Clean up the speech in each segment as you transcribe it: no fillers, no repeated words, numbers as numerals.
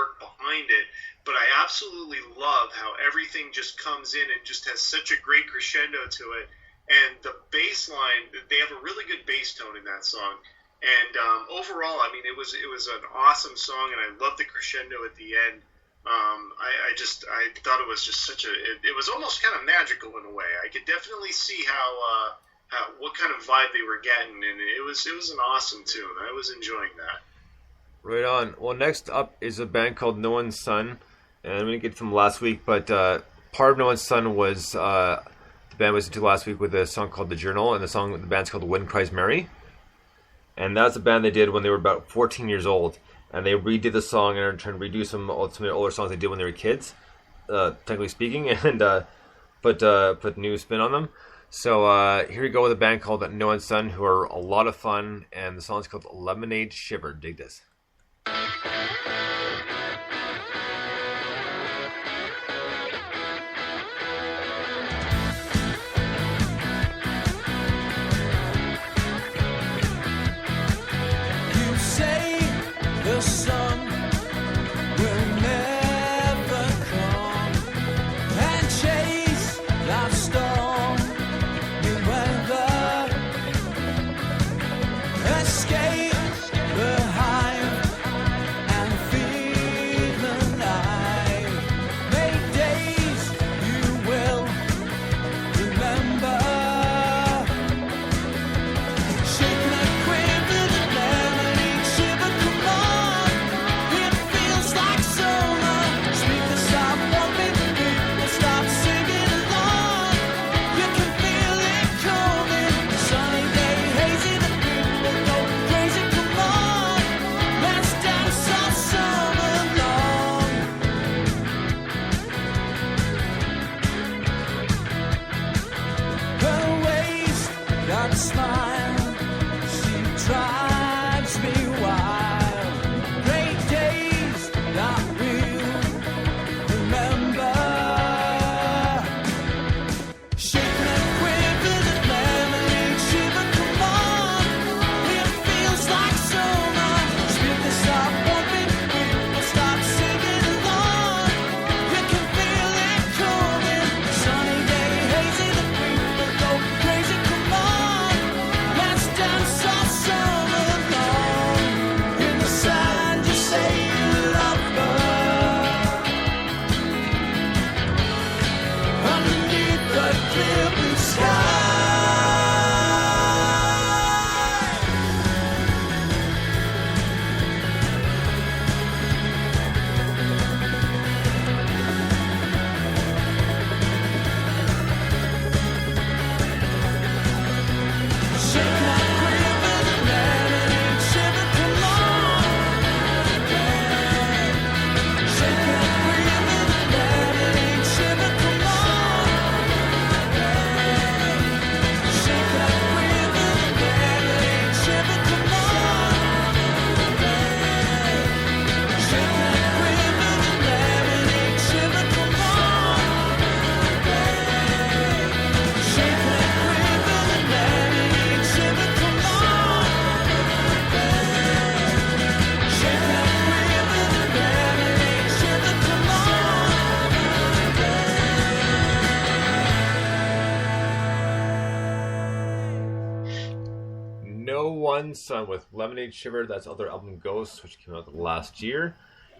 work behind it, but I absolutely love how everything just comes in and just has such a great crescendo to it. And the bass line, they have a really good bass tone in that song. And overall, I mean, it was an awesome song, and I love the crescendo at the end. I thought it was just it was almost kind of magical in a way. I could definitely see how what kind of vibe they were getting, and it was an awesome tune. I was enjoying that. Right on. Well, next up is a band called No One's Son, and I'm going to get from last week, but part of No One's Son was the band was into last week with a song called The Journal, and the band's called Wind Cries Mary. And that's a band they did when they were about 14 years old. And they redid the song and are trying to redo some of the older songs they did when they were kids, technically speaking, and put new spin on them. So here we go with a band called No One's Son, who are a lot of fun, and the song's called Lemonade Shiver. Dig this. Son with Lemonade Shiver. That's other album Ghosts, which came out last year.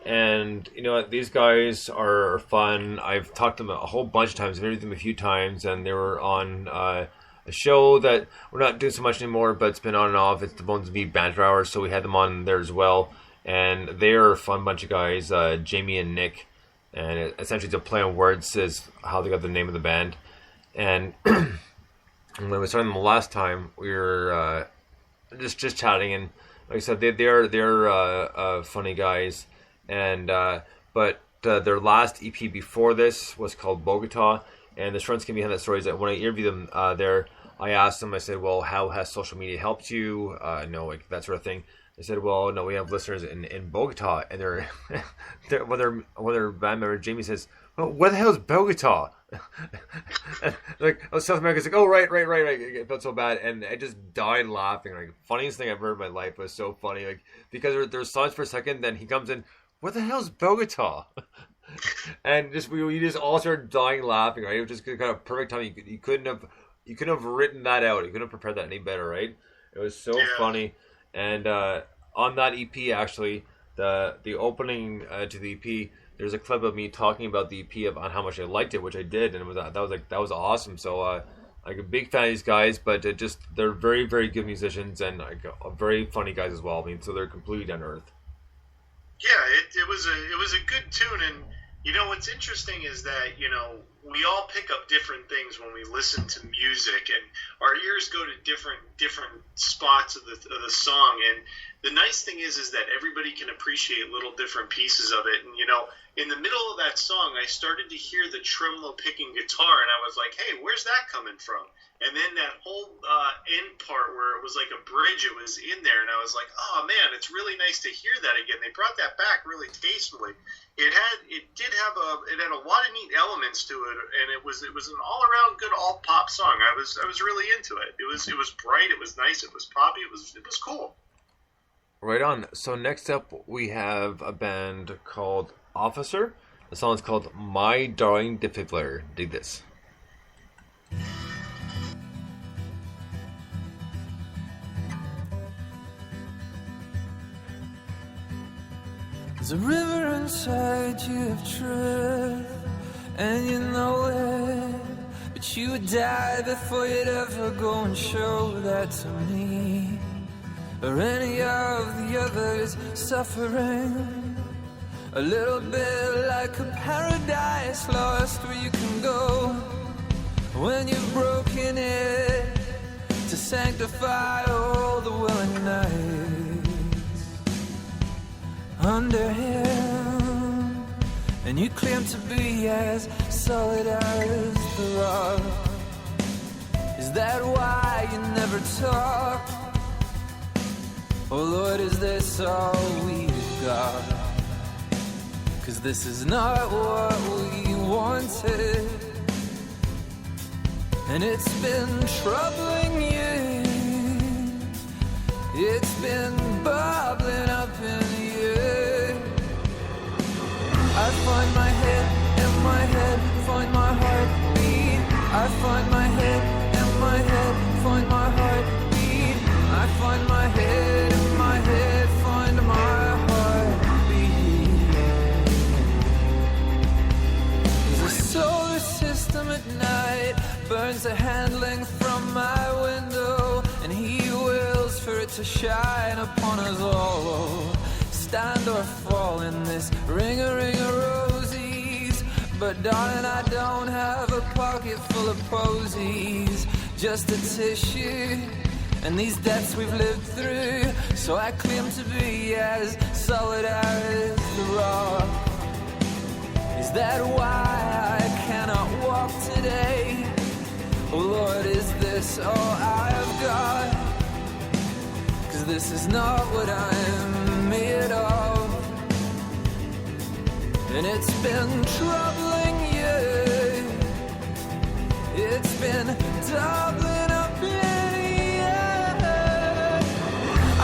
And you know what, these guys are fun. I've talked to them a whole bunch of times. I've interviewed them a few times, and they were on a show that we're not doing so much anymore, but it's been on and off. It's the Bones and Me Banter Hour, so we had them on there as well. And they're a fun bunch of guys, Jamie and Nick. And essentially it's a play on words is how they got the name of the band. And when we started them the last time, we were just chatting, and like I said, they're funny guys, and but their last EP before this was called Bogota, and the strength came behind that story is that when I interviewed them there, I asked them, I said, well, how has social media helped you? No, like that sort of thing. They said, well, no, we have listeners in Bogota, and they're when their band member Jamie says, well, what the hell is Bogota? Like, oh, South America's like, oh, right. It felt so bad, and I just died laughing. Like, funniest thing I've heard in my life. It was so funny, like, because there's silence for a second, then he comes in, what the hell's Bogota? And we just all started dying laughing, right? It was just kind of perfect time. You couldn't have written that out. You couldn't have prepared that any better, right? It was so funny. And on that EP, actually, the opening to the EP, there's a clip of me talking about the EP on how much I liked it, which I did, and that was awesome. So like a big fan of these guys, but they're very, very good musicians and very funny guys as well. I mean, so they're completely down to earth. Yeah, it was a good tune, and you know what's interesting is that we all pick up different things when we listen to music, and our ears go to different spots of the song. And the nice thing is that everybody can appreciate little different pieces of it. And in the middle of that song, I started to hear the tremolo picking guitar, and I was like, "Hey, where's that coming from?" And then that whole end part where it was like a bridge, it was in there, and I was like, "Oh man, it's really nice to hear that again." They brought that back really tastefully. It had a lot of neat elements to it, and it was an all around good alt pop song. I was really into it. It was bright, it was nice, it was poppy, it was cool. Right on. So next up we have a band called Officer. The song is called My Darling Defibrillator. Dig this. There's a river inside you of truth, and you know it, but you would die before you'd ever go and show that to me, or any of the others suffering. A little bit like a paradise lost where you can go when you've broken it to sanctify all the willing nights under him. And you claim to be as solid as the rock. Is that why you never talk? Oh Lord, is this all we've got? 'Cause this is not what we wanted, and it's been troubling you. It's been bubbling up in you. I find my head and my head, find my heartbeat. I find my head and my head, find my heartbeat. I find my head and my head, find my heartbeat. The solar system at night burns a hand length from my window, and he wills for it to shine upon us all. Stand or fall in this ring of rosies. But darling, I don't have a pocket full of posies, just a tissue and these deaths we've lived through. So I claim to be as solid as the rock. Is that why I cannot walk today? Oh Lord, is this all I've got? 'Cause this is not what I'm made of, and it's been troubling you. It's been doubling up in you.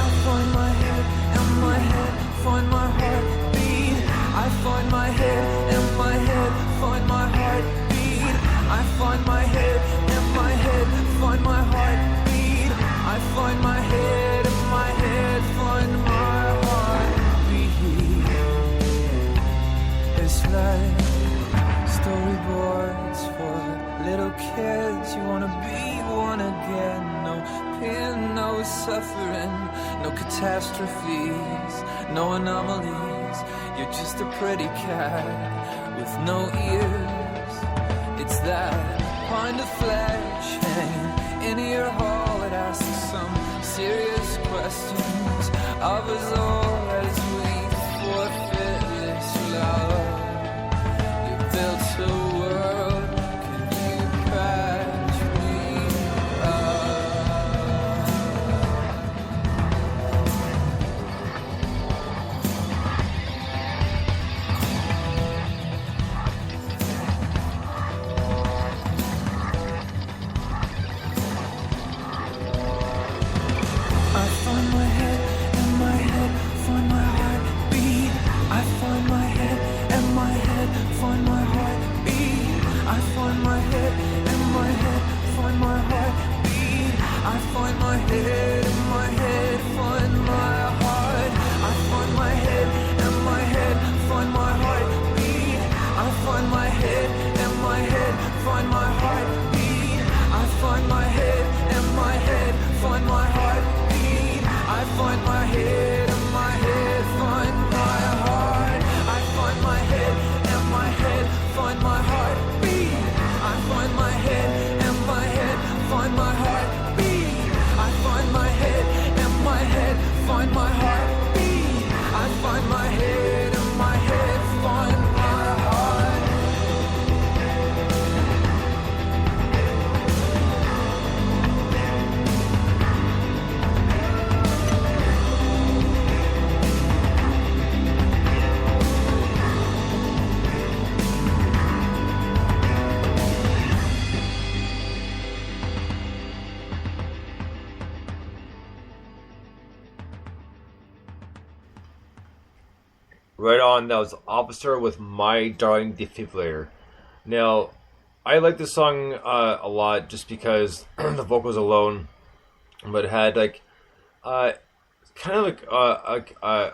I find my head and my head, find my heartbeat. I find my head and my head, find my heartbeat. I find my head and my head, find my heartbeat. I find my head and my head, find my heartbeat. It's like storyboards for little kids. You wanna be one again. No pain, no suffering, no catastrophes, no anomalies. You're just a pretty cat with no ears. It's that kind of flesh hanging in your hall that asks some serious questions of us all as we forfeit this love. You built a world, can you patch me I find my head and my head, find my heartbeat. find my heartbeat. I find my head and my head find my heart. I find my head and my head find my heartbeat. I find my head and my head find my heartbeat. I find my head and my head find my heartbeat. I find my head and my head find my heart. I find my head and my head find my heartbeat. I find my head and my head find my heartbeat. I find my head and my head find my heartbeat. I find my head and my head find my heart. Right on, that was Officer with My Darling Defibrillator. Now, I like this song a lot just because the vocals alone, but it had like kind of like a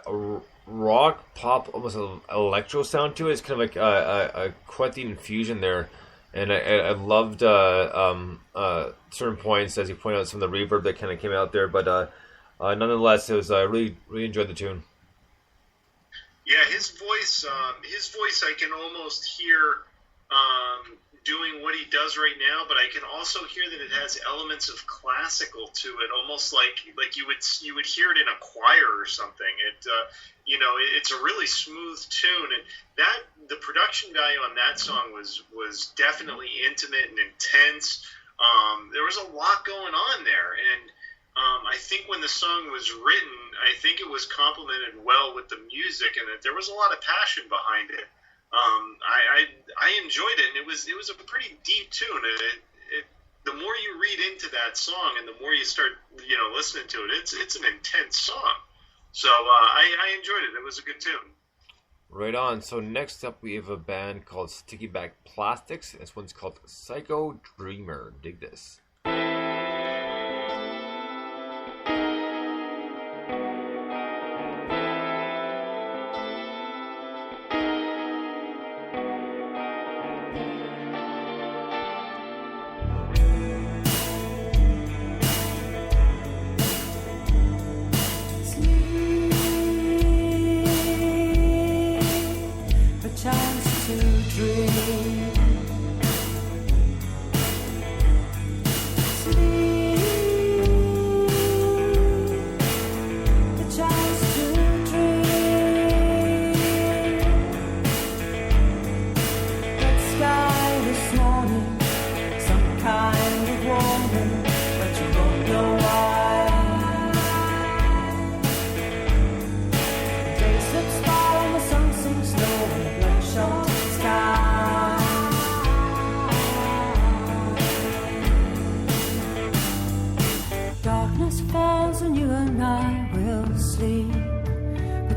rock, pop, almost an electro sound to it. It's kind of like quite the infusion there. And I loved certain points, as you pointed out, some of the reverb that kind of came out there. But nonetheless, it was really enjoyed the tune. Yeah, his voice I can almost hear doing what he does right now, but I can also hear that it has elements of classical to it, almost like you would hear it in a choir or something. It's a really smooth tune, and that the production value on that song was definitely intimate and intense. There was a lot going on there, and I think when the song was written, I think it was complemented well with the music, and that there was a lot of passion behind it. I enjoyed it, and it was a pretty deep tune. The more you read into that song, and the more you start listening to it, it's an intense song. So I enjoyed it. It was a good tune. Right on. So next up, we have a band called Sticky Back Plastics. This one's called Psycho Dreamer. Dig this.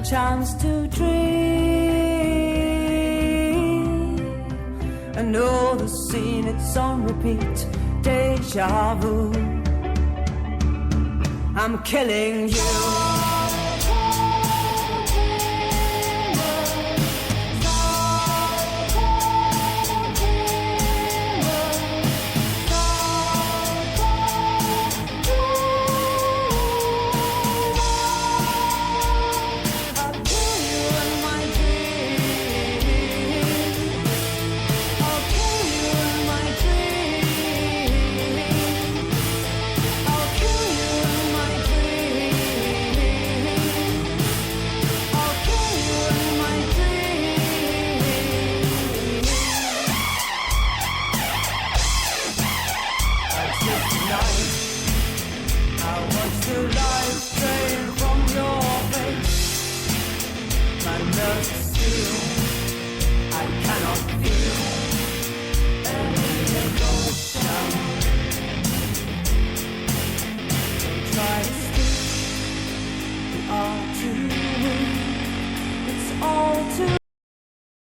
Chance to dream. I know the scene, it's on repeat. Deja vu. I'm killing you.